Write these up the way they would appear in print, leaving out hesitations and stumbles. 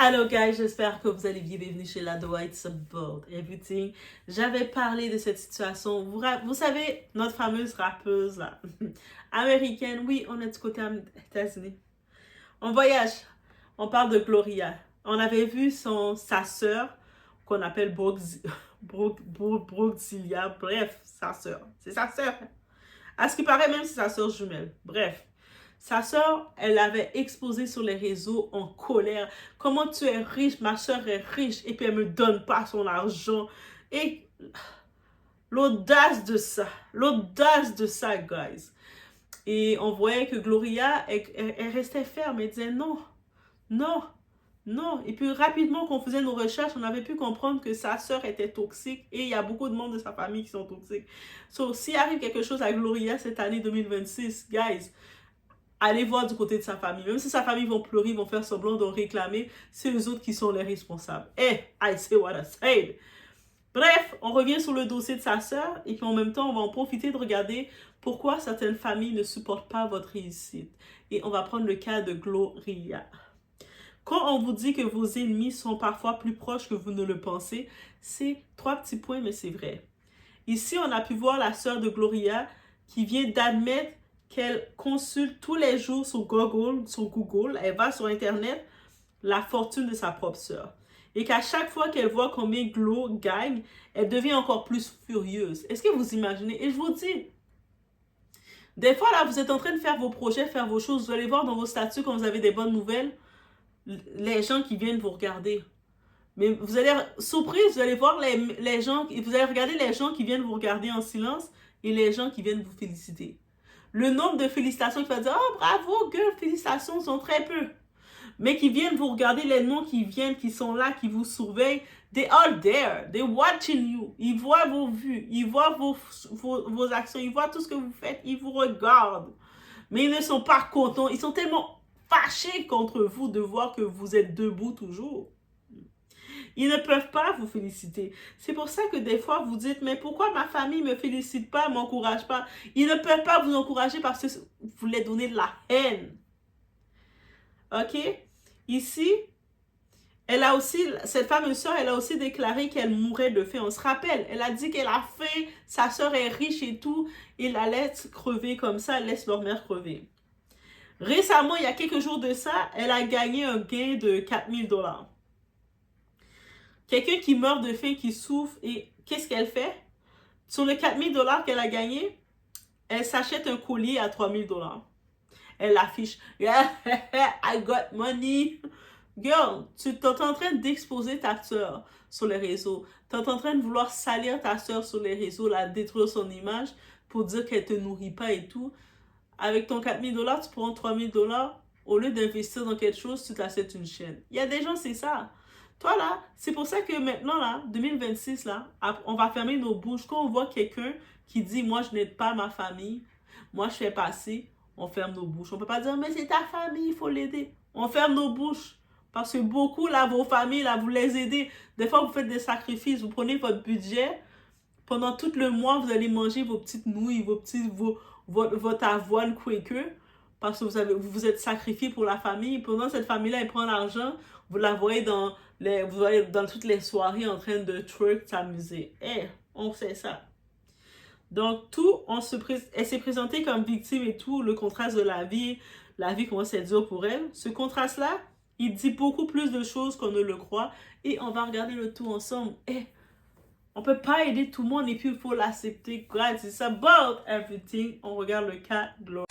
Hello guys, j'espère que vous allez bien. Bienvenue chez Lado. It's about everything. J'avais parlé de cette situation. Vous savez, notre fameuse rappeuse là, américaine. Oui, on est du côté des États-Unis. On voyage. On parle de Gloria. On avait vu sa sœur, qu'on appelle Broxilia. Bref, sa sœur. C'est sa sœur. À ce qui paraît, même c'est sa sœur jumelle. Bref. Sa sœur, elle l'avait exposé sur les réseaux en colère. Comment tu es riche, ma sœur est riche et puis elle me donne pas son argent. Et l'audace de ça, guys. Et on voyait que Gloria, elle restait ferme. Elle disait non, non, non. Et puis rapidement, qu'on faisait nos recherches, on avait pu comprendre que sa sœur était toxique et il y a beaucoup de membres de sa famille qui sont toxiques. So, s'il arrive quelque chose à Gloria cette année 2026, guys, allez voir du côté de sa famille. Même si sa famille vont pleurer, ils vont faire semblant de réclamer, c'est eux autres qui sont les responsables. I say what I said. Bref, on revient sur le dossier de sa sœur et puis en même temps, on va en profiter de regarder pourquoi certaines familles ne supportent pas votre réussite. Et on va prendre le cas de Gloria. Quand on vous dit que vos ennemis sont parfois plus proches que vous ne le pensez, c'est 3 petits points, mais c'est vrai. Ici, on a pu voir la sœur de Gloria qui vient d'admettre qu'elle consulte tous les jours sur Google, elle va sur Internet, la fortune de sa propre sœur. Et qu'à chaque fois qu'elle voit combien Glo gagne, elle devient encore plus furieuse. Est-ce que vous imaginez? Et je vous dis, des fois là, vous êtes en train de faire vos projets, faire vos choses, vous allez voir dans vos statuts quand vous avez des bonnes nouvelles, les gens qui viennent vous regarder. Mais vous allez surprise, vous allez voir les gens, vous allez regarder les gens qui viennent vous regarder en silence et les gens qui viennent vous féliciter. Le nombre de félicitations qui va dire « Oh, bravo, girl, félicitations » sont très peu. Mais qui viennent vous regarder, les noms qui viennent, qui sont là, qui vous surveillent, they are there, they're watching you. Ils voient vos vues, ils voient vos actions, ils voient tout ce que vous faites, ils vous regardent. Mais ils ne sont pas contents, ils sont tellement fâchés contre vous de voir que vous êtes debout toujours. Ils ne peuvent pas vous féliciter. C'est pour ça que des fois, vous dites, mais pourquoi ma famille ne me félicite pas, ne m'encourage pas? Ils ne peuvent pas vous encourager parce que vous les donnez de la haine. OK? Ici, cette fameuse sœur, elle a aussi déclaré qu'elle mourrait de faim. On se rappelle, elle a dit qu'elle a faim, sa sœur est riche et tout, et la laisse crever comme ça, elle laisse leur mère crever. Récemment, il y a quelques jours de ça, elle a gagné un gain de 4000 $. Quelqu'un qui meurt de faim, qui souffre, et qu'est-ce qu'elle fait? Sur les 4000 $ qu'elle a gagné, elle s'achète un collier à 3000 $. Elle affiche, yeah, I got money. Girl, tu es en train d'exposer ta soeur sur les réseaux. Tu es en train de vouloir salir ta soeur sur les réseaux, la détruire son image pour dire qu'elle te nourrit pas et tout. Avec ton 4000 $, tu prends 3000 $. Au lieu d'investir dans quelque chose, tu t'achètes une chaîne. Il y a des gens, c'est ça. Toi là, c'est pour ça que maintenant là, 2026 là, on va fermer nos bouches. Quand on voit quelqu'un qui dit, moi je n'aide pas ma famille, moi je fais passer, on ferme nos bouches. On peut pas dire, mais c'est ta famille, il faut l'aider. On ferme nos bouches. Parce que beaucoup là, vos familles là, vous les aidez. Des fois, vous faites des sacrifices, vous prenez votre budget. Pendant tout le mois, vous allez manger vos petites nouilles, votre avoine Quaker. Parce que vous êtes sacrifié pour la famille. Pendant cette famille-là, elle prend l'argent, vous la voyez dans toutes les soirées en train de twerk, s'amuser. On fait ça. Donc, elle s'est présentée comme victime et tout, le contraste de la vie commence à être dur pour elle. Ce contraste-là, il dit beaucoup plus de choses qu'on ne le croit et on va regarder le tout ensemble. On peut pas aider tout le monde et puis il faut l'accepter. God, it's about everything. On regarde le cas de Gloria.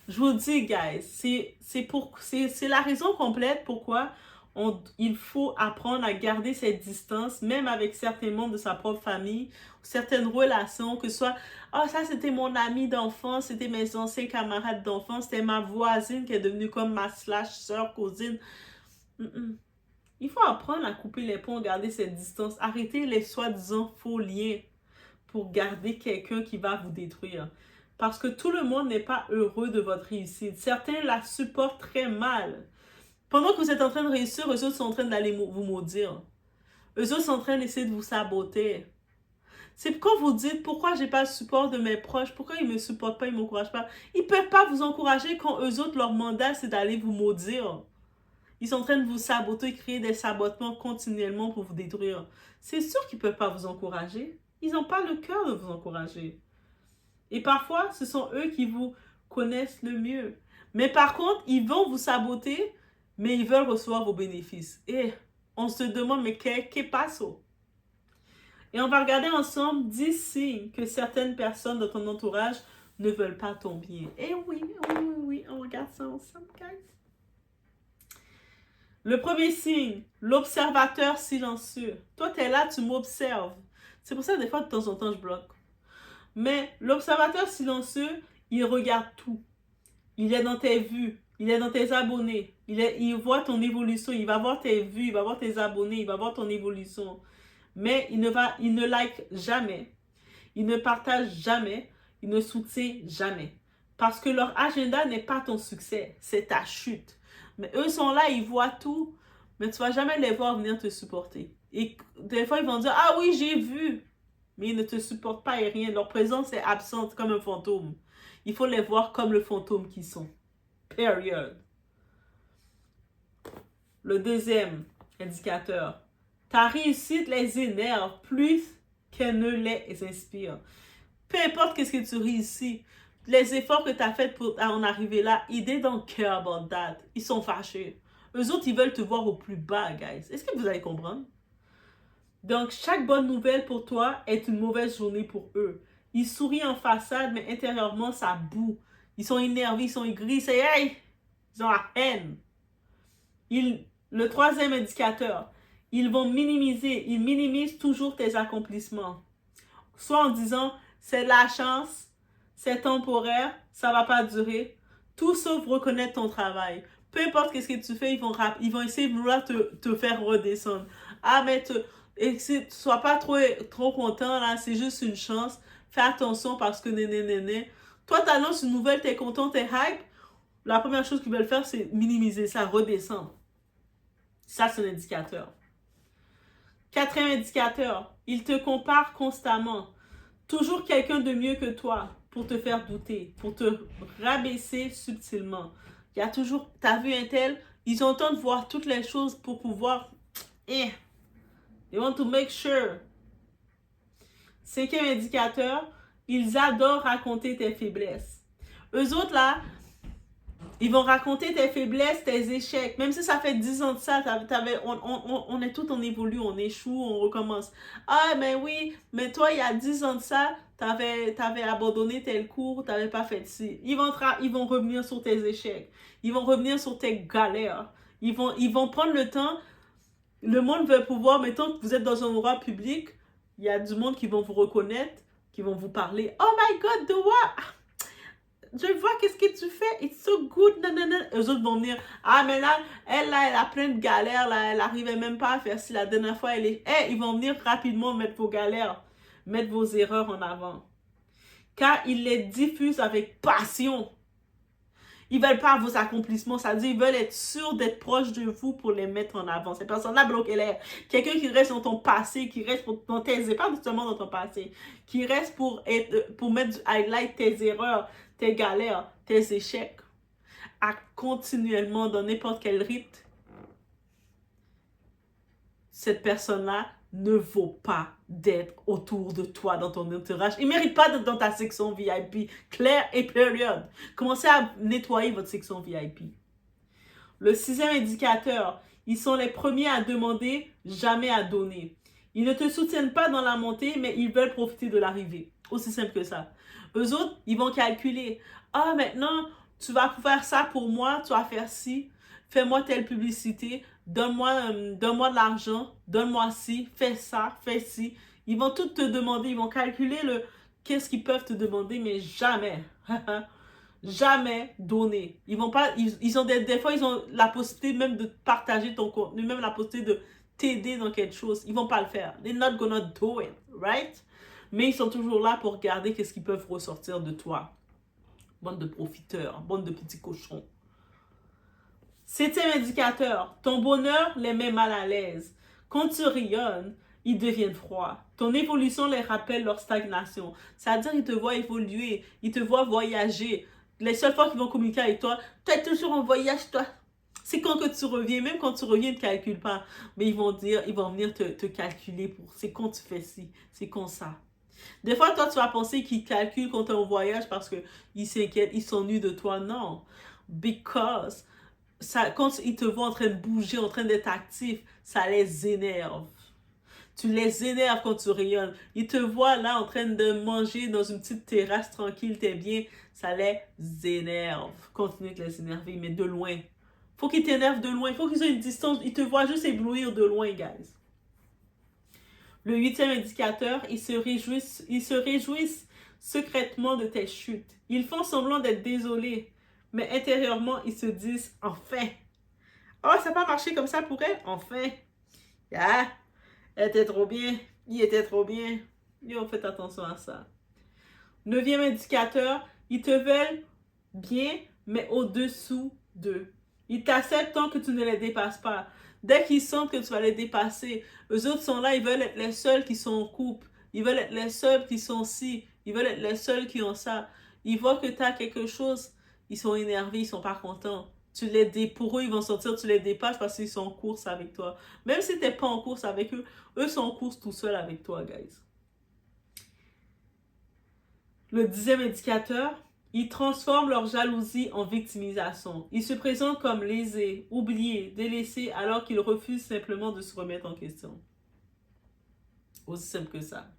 Je vous dis, guys, c'est la raison complète pourquoi il faut apprendre à garder cette distance, même avec certains membres de sa propre famille, certaines relations, que ce soit, ça c'était mon ami d'enfance, c'était mes anciens camarades d'enfance, c'était ma voisine qui est devenue comme ma /sœur, cousine. Il faut apprendre à couper les ponts, garder cette distance, arrêter les soi-disant faux liens pour garder quelqu'un qui va vous détruire. Parce que tout le monde n'est pas heureux de votre réussite. Certains la supportent très mal. Pendant que vous êtes en train de réussir, eux autres sont en train d'aller vous maudire. Eux autres sont en train d'essayer de vous saboter. C'est quand vous dites pourquoi j'ai pas le support de mes proches, pourquoi ils me supportent pas, ils m'encouragent pas. Ils peuvent pas vous encourager quand eux autres, leur mandat, c'est d'aller vous maudire. Ils sont en train de vous saboter, créer des sabotements continuellement pour vous détruire. C'est sûr qu'ils peuvent pas vous encourager. Ils n'ont pas le cœur de vous encourager. Et parfois, ce sont eux qui vous connaissent le mieux. Mais par contre, ils vont vous saboter, mais ils veulent recevoir vos bénéfices. Et on se demande, mais qu'est-ce passe? Et on va regarder ensemble 10 signes que certaines personnes de ton entourage ne veulent pas ton bien. Et oui, on regarde ça ensemble, guys. Le premier signe, l'observateur silencieux. Toi, tu es là, tu m'observes. C'est pour ça que des fois, de temps en temps, je bloque. Mais l'observateur silencieux, il regarde tout. Il est dans tes vues, il est dans tes abonnés. Il voit ton évolution, il va voir tes vues, il va voir tes abonnés, il va voir ton évolution. Mais il ne like jamais, il ne partage jamais, il ne soutient jamais. Parce que leur agenda n'est pas ton succès, c'est ta chute. Mais eux sont là, ils voient tout, mais tu ne vas jamais les voir venir te supporter. Et des fois, ils vont dire, ah oui, j'ai vu. Mais ils ne te supportent pas et rien. Leur présence est absente comme un fantôme. Il faut les voir comme le fantôme qu'ils sont. Period. Le deuxième indicateur. Ta réussite les énerve plus qu'elle ne les inspire. Peu importe qu'est-ce que tu réussis, les efforts que tu as faits pour en arriver là, they don't care about that. Ils sont fâchés. Eux autres, ils veulent te voir au plus bas, guys. Est-ce que vous allez comprendre? Donc, chaque bonne nouvelle pour toi est une mauvaise journée pour eux. Ils sourient en façade, mais intérieurement, ça boue. Ils sont énervés, ils sont aigris, c'est hey! Ils ont la haine. Le troisième indicateur, ils minimisent toujours tes accomplissements. Soit en disant, c'est de la chance, c'est temporaire, ça va pas durer. Tout sauf reconnaître ton travail. Peu importe ce que tu fais, ils vont essayer de vouloir te faire redescendre. Ah, mais sois pas trop content, là, c'est juste une chance. Fais attention parce que nénénéné. Toi, tu annonces une nouvelle, tu es content, tu es hype. La première chose qu'ils veulent faire, c'est minimiser ça, redescendre. Ça, c'est un indicateur. Quatrième indicateur, ils te comparent constamment. Toujours quelqu'un de mieux que toi pour te faire douter, pour te rabaisser subtilement. Il y a toujours, t'as vu un tel, ils ont le temps de voir toutes les choses pour pouvoir, they want to make sure. Cinquième indicateur, ils adorent raconter tes faiblesses. Eux autres là, ils vont raconter tes faiblesses, tes échecs. Même si ça fait 10 ans de ça, on est tout, on évolue, on échoue, on recommence. Ah, mais oui, mais toi, il y a 10 ans de ça, t'avais abandonné tel cours, t'avais pas fait ci. Ils vont revenir sur tes échecs. Ils vont revenir sur tes galères. Ils vont prendre le temps. Le monde veut pouvoir, mettons que vous êtes dans un endroit public, il y a du monde qui vont vous reconnaître, qui vont vous parler. Oh my God, do what? Je vois qu'est-ce que tu fais, it's so good, nanana. Eux autres vont venir, ah mais là, elle a plein de galères, là, elle n'arrivait même pas à faire ci, la dernière fois, ils vont venir rapidement mettre vos galères, mettre vos erreurs en avant. Car ils les diffusent avec passion. Ils ne veulent pas vos accomplissements, ça veut dire ils veulent être sûrs d'être proches de vous pour les mettre en avant. Ces personnes-là bloquent l'air. Quelqu'un qui reste dans ton passé, qui reste dans tes, pas justement dans ton passé, qui reste pour mettre du highlight tes erreurs, tes galères, tes échecs, à continuellement dans n'importe quel rite, cette personne-là ne vaut pas d'être autour de toi dans ton entourage. Il ne mérite pas d'être dans ta section VIP. Claire et période. Commencez à nettoyer votre section VIP. Le sixième indicateur, ils sont les premiers à demander, jamais à donner. Ils ne te soutiennent pas dans la montée, mais ils veulent profiter de l'arrivée. Aussi simple que ça. Eux autres, ils vont calculer. Ah, maintenant, tu vas faire ça pour moi, tu vas faire ci. Fais-moi telle publicité, donne-moi de l'argent, donne-moi ci, fais ça, fais ci. Ils vont tout te demander, ils vont calculer qu'est-ce qu'ils peuvent te demander, mais jamais, jamais donner. Ils vont pas, ils ont des fois, ils ont la possibilité même de partager ton contenu, même la possibilité de t'aider dans quelque chose. Ils vont pas le faire. They're not gonna do it, right? Mais ils sont toujours là pour regarder qu'est-ce qu'ils peuvent ressortir de toi. Bande de profiteurs, bande de petits cochons. 7e indicateur, ton bonheur les met mal à l'aise. Quand tu rayonnes, ils deviennent froids. Ton évolution les rappelle leur stagnation. C'est-à-dire qu'ils te voient évoluer, ils te voient voyager. Les seules fois qu'ils vont communiquer avec toi, tu es toujours en voyage, toi. C'est quand que tu reviens, même quand tu reviens, ils ne te calculent pas. Mais ils vont venir te calculer pour, c'est quand tu fais ci, c'est quand ça. Des fois, toi, tu vas penser qu'ils calculent quand tu es en voyage parce qu'ils s'inquiètent, ils s'ennuient de toi. Non. Because quand ils te voient en train de bouger, en train d'être actif, ça les énerve. Tu les énerves quand tu rayonnes. Ils te voient là en train de manger dans une petite terrasse tranquille, t'es bien, ça les énerve. Continue de les énerver, mais de loin. Faut qu'ils t'énervent de loin. Il faut qu'ils aient une distance. Ils te voient juste éblouir de loin, guys. Le 8e indicateur, ils se réjouissent secrètement de tes chutes. Ils font semblant d'être désolés, mais intérieurement, ils se disent, enfin. Oh, ça n'a pas marché comme ça pour elle? Enfin. Ah, elle était trop bien. Il était trop bien. Yo, faites attention à ça. 9e indicateur, ils te veulent bien, mais au-dessous d'eux. Ils t'acceptent tant que tu ne les dépasses pas. Dès qu'ils sentent que tu vas les dépasser, eux autres sont là, ils veulent être les seuls qui sont en couple. Ils veulent être les seuls qui sont ci. Ils veulent être les seuls qui ont ça. Ils voient que tu as quelque chose, ils sont énervés, ils sont pas contents. Pour eux, ils vont sortir, tu les dépasses parce qu'ils sont en course avec toi. Même si tu n'es pas en course avec eux, eux sont en course tout seuls avec toi, guys. Le 10e indicateur, ils transforment leur jalousie en victimisation. Ils se présentent comme lésés, oubliés, délaissés, alors qu'ils refusent simplement de se remettre en question. Aussi simple que ça.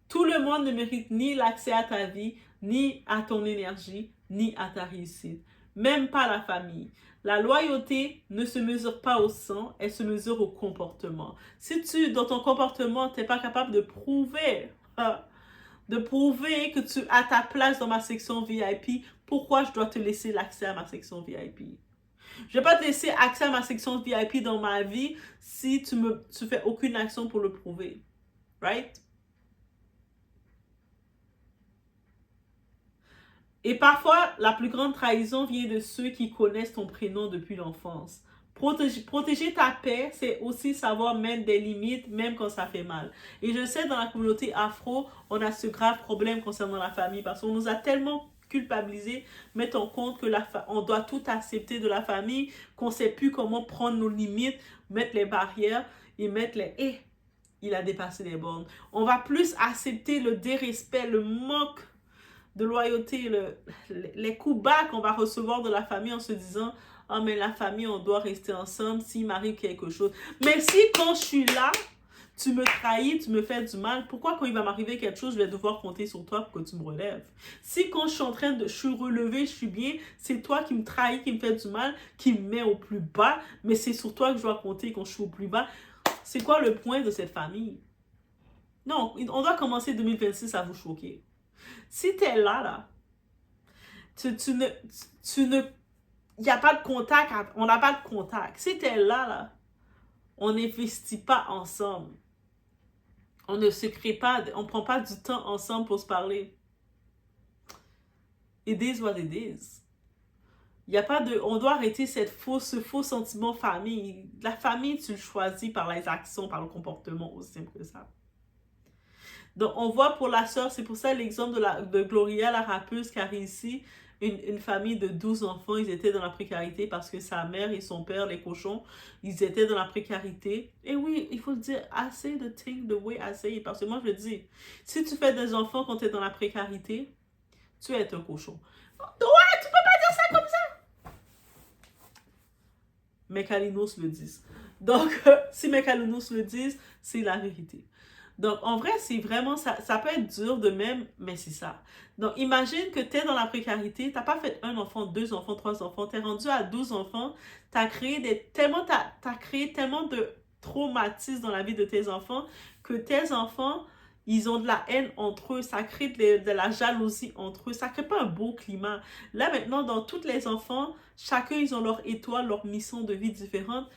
Tout le monde ne mérite ni l'accès à ta vie, ni à ton énergie, ni à ta réussite. Même pas la famille. La loyauté ne se mesure pas au sang, elle se mesure au comportement. Si dans ton comportement, tu n'es pas capable de prouver que tu as ta place dans ma section VIP, pourquoi je dois te laisser l'accès à ma section VIP? Je ne vais pas te laisser accès à ma section VIP dans ma vie si tu fais aucune action pour le prouver. Right? Et parfois, la plus grande trahison vient de ceux qui connaissent ton prénom depuis l'enfance. Protéger ta paix, c'est aussi savoir mettre des limites, même quand ça fait mal. Et je sais, dans la communauté afro, on a ce grave problème concernant la famille parce qu'on nous a tellement culpabilisés, mettre en compte que on doit tout accepter de la famille, qu'on ne sait plus comment prendre nos limites, mettre les barrières et mettre les il a dépassé les bornes. On va plus accepter le dérespect, le manque de loyauté, les coups bas qu'on va recevoir de la famille en se disant « Ah, mais la famille, on doit rester ensemble s'il m'arrive quelque chose. » Mais si quand je suis là, tu me trahis, tu me fais du mal, pourquoi quand il va m'arriver quelque chose, je vais devoir compter sur toi pour que tu me relèves? Si quand je suis relevée, je suis bien, c'est toi qui me trahis, qui me fait du mal, qui me met au plus bas, mais c'est sur toi que je dois compter quand je suis au plus bas. C'est quoi le point de cette famille? Non, on doit commencer 2026 à vous choquer. Si tu es là, il n'y a pas de contact, on n'a pas de contact. Si tu es là, on n'investit pas ensemble. On ne se crée pas, on ne prend pas du temps ensemble pour se parler. It is what it is. Il y a pas on doit arrêter ce faux sentiment famille. La famille, tu le choisis par les actions, par le comportement, aussi simple que ça. Donc, on voit pour la sœur, c'est pour ça l'exemple de Gloria, la rappeuse qui a réussi une famille de 12 enfants. Ils étaient dans la précarité parce que sa mère et son père, les cochons, ils étaient dans la précarité. Et oui, il faut le dire, assez de think the way I say it. Parce que moi, je le dis, si tu fais des enfants quand tu es dans la précarité, tu es un cochon. Ouais, tu peux pas dire ça comme ça! Mekalinos le disent. Donc, si Mekalinos le disent, c'est la vérité. Donc, en vrai, c'est vraiment, ça peut être dur de même, mais c'est ça. Donc, imagine que tu es dans la précarité, tu n'as pas fait 1 enfant, 2 enfants, 3 enfants, tu es rendu à 12 enfants, tu as créé tellement de traumatismes dans la vie de tes enfants que tes enfants, ils ont de la haine entre eux, ça crée de la jalousie entre eux, ça ne crée pas un beau climat. Là, maintenant, dans tous les enfants, chacun, ils ont leur étoile, leur mission de vie différente.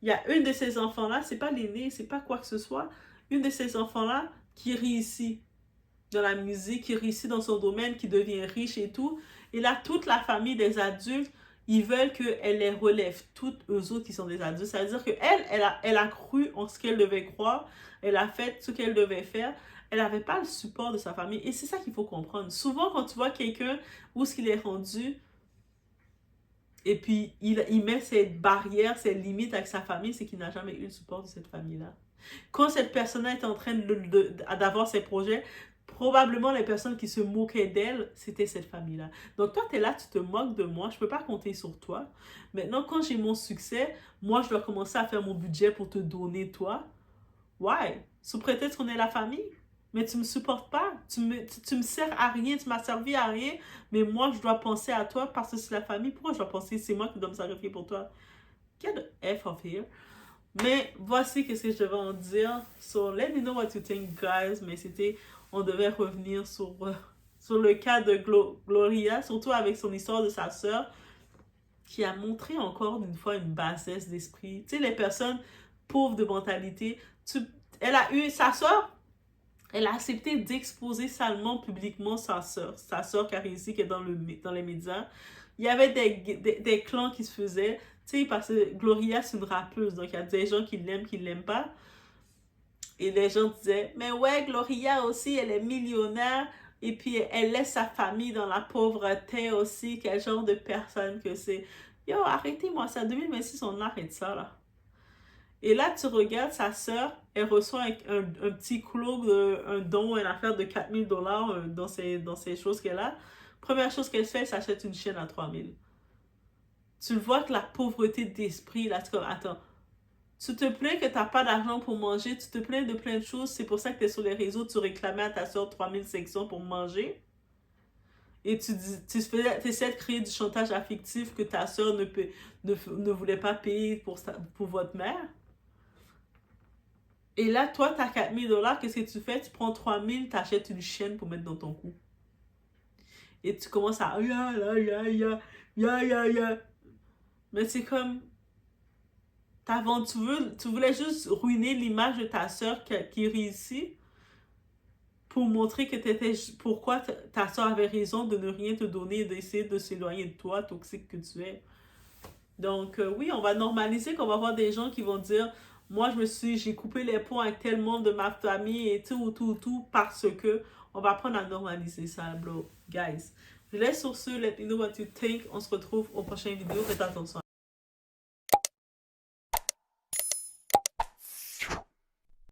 Il y a une de ces enfants-là, c'est pas l'aîné, c'est pas quoi que ce soit, une de ces enfants-là qui réussit dans la musique, qui réussit dans son domaine, qui devient riche et tout. Et là, toute la famille des adultes, ils veulent qu'elle les relève, toutes eux autres qui sont des adultes. C'est-à-dire qu'elle, elle a cru en ce qu'elle devait croire, elle a fait ce qu'elle devait faire, elle n'avait pas le support de sa famille. Et c'est ça qu'il faut comprendre. Souvent, quand tu vois quelqu'un où ce qu'il est rendu, et puis il met ses barrières, ses limites avec sa famille, c'est qu'il n'a jamais eu le support de cette famille-là. Quand cette personne est en train d'avoir ses projets, probablement les personnes qui se moquaient d'elle, c'était cette famille-là. Donc toi, tu es là, tu te moques de moi, je ne peux pas compter sur toi. Maintenant, quand j'ai mon succès, moi, je dois commencer à faire mon budget pour te donner toi. Ouais, sous prétexte qu'on est la famille. Mais tu me supportes pas, tu me sers à rien, tu m'as servi à rien, mais moi, je dois penser à toi parce que c'est la famille. Pourquoi je dois penser, c'est moi qui dois me sacrifier pour toi? Get the F of here. Mais voici ce que je devais en dire. So, let me know what you think, guys. Mais c'était, on devait revenir sur le cas de Gloria, surtout avec son histoire de sa sœur, qui a montré encore une fois une bassesse d'esprit. Tu sais, les personnes pauvres de mentalité, elle a eu, sa sœur, elle a accepté d'exposer salement publiquement sa sœur qui a réussi, qui est dans les médias. Il y avait des clans qui se faisaient, tu sais, parce que Gloria, c'est une rappeuse, donc il y a des gens qui l'aiment pas. Et les gens disaient, mais ouais, Gloria aussi, elle est millionnaire, et puis elle laisse sa famille dans la pauvreté aussi, quel genre de personne que c'est. Yo, arrêtez-moi ça, 2026, on arrête ça, là. Et là, tu regardes sa sœur, elle reçoit un petit clou, un don, une affaire de 4000 dollars dans ces choses qu'elle a. Première chose qu'elle fait, elle s'achète une chaîne à 3000. Tu le vois que la pauvreté d'esprit, là, tu comme, attends, tu te plains que tu n'as pas d'argent pour manger, tu te plains de plein de choses, c'est pour ça que tu es sur les réseaux, tu réclamais à ta soeur 3500 pour manger. Et tu essaies de créer du chantage affectif que ta soeur ne voulait pas payer pour votre mère. Et là, toi, tu as 4000 dollars, qu'est-ce que tu fais? Tu prends 3000, tu achètes une chaîne pour mettre dans ton cou. Et tu commences à Mais c'est comme, tu voulais juste ruiner l'image de ta soeur qui réussit pour montrer que pourquoi ta soeur avait raison de ne rien te donner et d'essayer de s'éloigner de toi, toxique que tu es. Donc, oui, on va normaliser qu'on va avoir des gens qui vont dire, moi, j'ai coupé les ponts avec tel membre de ma famille et tout, parce que on va apprendre à normaliser ça, bro. Guys, je laisse sur ce, let me know what you think. On se retrouve aux prochaines vidéos. Faites attention.